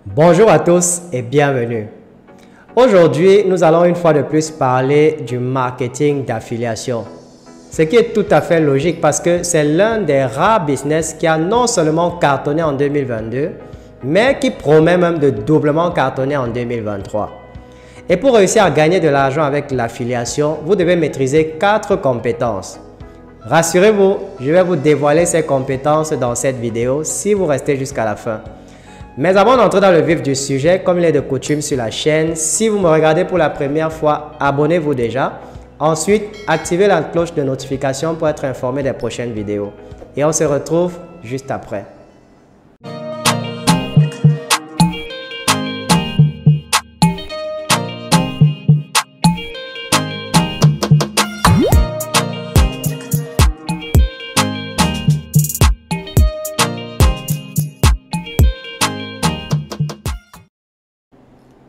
Bonjour à tous et bienvenue. Aujourd'hui, nous allons une fois de plus parler du marketing d'affiliation. Ce qui est tout à fait logique parce que c'est l'un des rares business qui a non seulement cartonné en 2022, mais qui promet même de doublement cartonner en 2023. Et pour réussir à gagner de l'argent avec l'affiliation, vous devez maîtriser 4 compétences. Rassurez-vous, je vais vous dévoiler ces compétences dans cette vidéo si vous restez jusqu'à la fin. Mais avant d'entrer dans le vif du sujet, comme il est de coutume sur la chaîne, si vous me regardez pour la première fois, abonnez-vous déjà. Ensuite, activez la cloche de notification pour être informé des prochaines vidéos. Et on se retrouve juste après.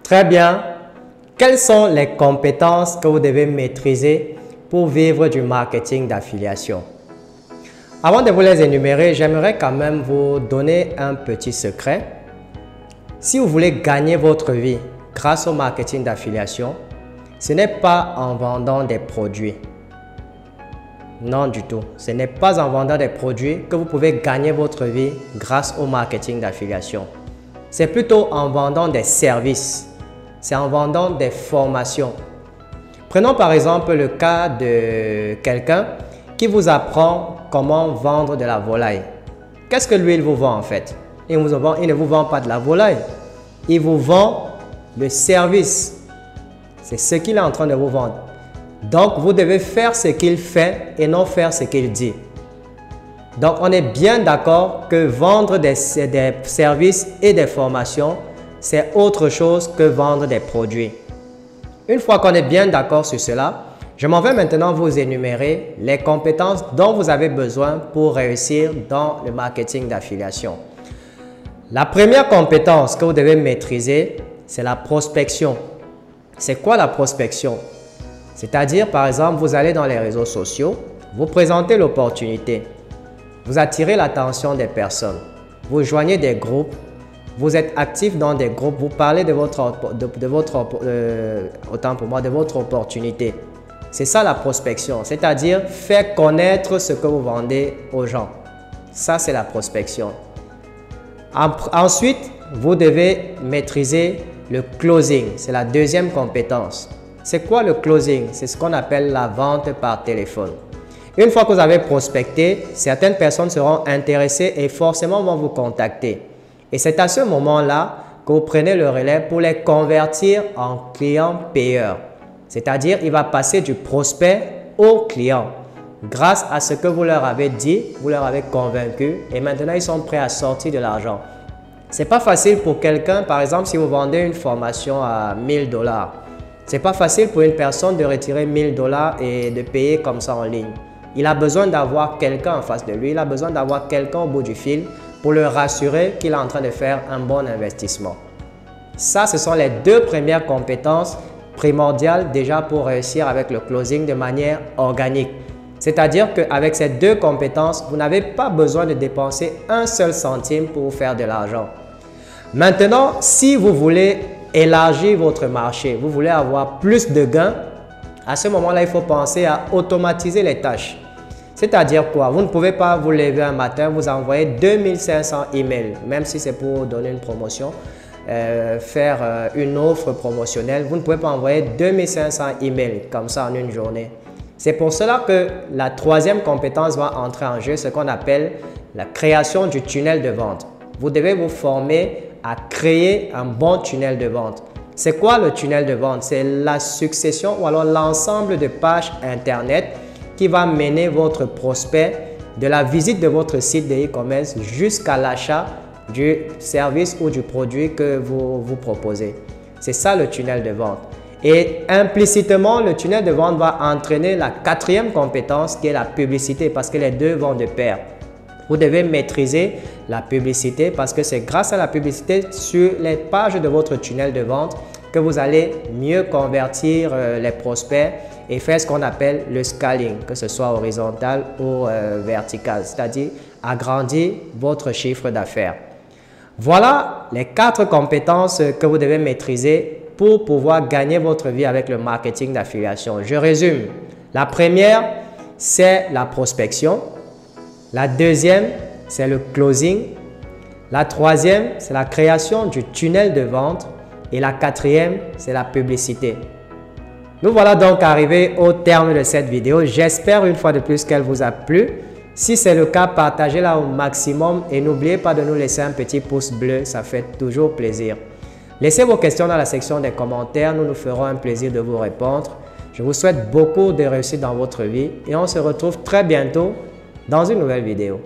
Très bien. Quelles sont les compétences que vous devez maîtriser pour vivre du marketing d'affiliation? Avant de vous les énumérer, j'aimerais quand même vous donner un petit secret. Si vous voulez gagner votre vie grâce au marketing d'affiliation, ce n'est pas en vendant des produits. Non du tout. Ce n'est pas en vendant des produits que vous pouvez gagner votre vie grâce au marketing d'affiliation. C'est plutôt en vendant des services. C'est en vendant des formations. Prenons par exemple le cas de quelqu'un qui vous apprend comment vendre de la volaille. Qu'est-ce que lui, il vous vend en fait? Il ne vous vend pas de la volaille. Il vous vend le service. C'est ce qu'il est en train de vous vendre. Donc, vous devez faire ce qu'il fait et non faire ce qu'il dit. Donc, on est bien d'accord que vendre des services et des formations, c'est autre chose que vendre des produits. Une fois qu'on est bien d'accord sur cela, je m'en vais maintenant vous énumérer les compétences dont vous avez besoin pour réussir dans le marketing d'affiliation. La première compétence que vous devez maîtriser, c'est la prospection. C'est quoi la prospection? C'est-à-dire, par exemple, vous allez dans les réseaux sociaux, vous présentez l'opportunité, vous attirez l'attention des personnes, vous joignez des groupes, vous êtes actif dans des groupes, vous parlez de votre opportunité. C'est ça la prospection, c'est-à-dire faire connaître ce que vous vendez aux gens. Ça, c'est la prospection. Ensuite, vous devez maîtriser le closing. C'est la deuxième compétence. C'est quoi le closing? C'est ce qu'on appelle la vente par téléphone. Une fois que vous avez prospecté, certaines personnes seront intéressées et forcément vont vous contacter. Et c'est à ce moment-là que vous prenez le relais pour les convertir en clients payeurs. C'est-à-dire, il va passer du prospect au client. Grâce à ce que vous leur avez dit, vous leur avez convaincu et maintenant ils sont prêts à sortir de l'argent. Ce n'est pas facile pour quelqu'un, par exemple, si vous vendez une formation à 1000 $. Ce n'est pas facile pour une personne de retirer 1000 $ et de payer comme ça en ligne. Il a besoin d'avoir quelqu'un en face de lui, il a besoin d'avoir quelqu'un au bout du fil pour le rassurer qu'il est en train de faire un bon investissement. Ça, ce sont les deux premières compétences primordiales déjà pour réussir avec le closing de manière organique. C'est-à-dire qu'avec ces deux compétences, vous n'avez pas besoin de dépenser un seul centime pour vous faire de l'argent. Maintenant, si vous voulez élargir votre marché, vous voulez avoir plus de gains, à ce moment-là, il faut penser à automatiser les tâches. C'est-à-dire quoi? Vous ne pouvez pas vous lever un matin, vous envoyer 2500 emails, même si c'est pour donner une promotion, faire une offre promotionnelle. Vous ne pouvez pas envoyer 2500 emails comme ça en une journée. C'est pour cela que la troisième compétence va entrer en jeu, ce qu'on appelle la création du tunnel de vente. Vous devez vous former à créer un bon tunnel de vente. C'est quoi le tunnel de vente? C'est la succession ou alors l'ensemble de pages Internet qui va mener votre prospect de la visite de votre site de e-commerce jusqu'à l'achat du service ou du produit que vous proposez. C'est ça le tunnel de vente. Et implicitement, le tunnel de vente va entraîner la quatrième compétence qui est la publicité parce que les deux vont de pair. Vous devez maîtriser la publicité parce que c'est grâce à la publicité sur les pages de votre tunnel de vente que vous allez mieux convertir les prospects et faire ce qu'on appelle le scaling, que ce soit horizontal ou vertical, c'est-à-dire agrandir votre chiffre d'affaires. Voilà les 4 compétences que vous devez maîtriser pour pouvoir gagner votre vie avec le marketing d'affiliation. Je résume. La première, c'est la prospection. La deuxième, c'est le closing. La troisième, c'est la création du tunnel de vente. Et la quatrième, c'est la publicité. Nous voilà donc arrivés au terme de cette vidéo. J'espère une fois de plus qu'elle vous a plu. Si c'est le cas, partagez-la au maximum et n'oubliez pas de nous laisser un petit pouce bleu, ça fait toujours plaisir. Laissez vos questions dans la section des commentaires, nous nous ferons un plaisir de vous répondre. Je vous souhaite beaucoup de réussite dans votre vie et on se retrouve très bientôt dans une nouvelle vidéo.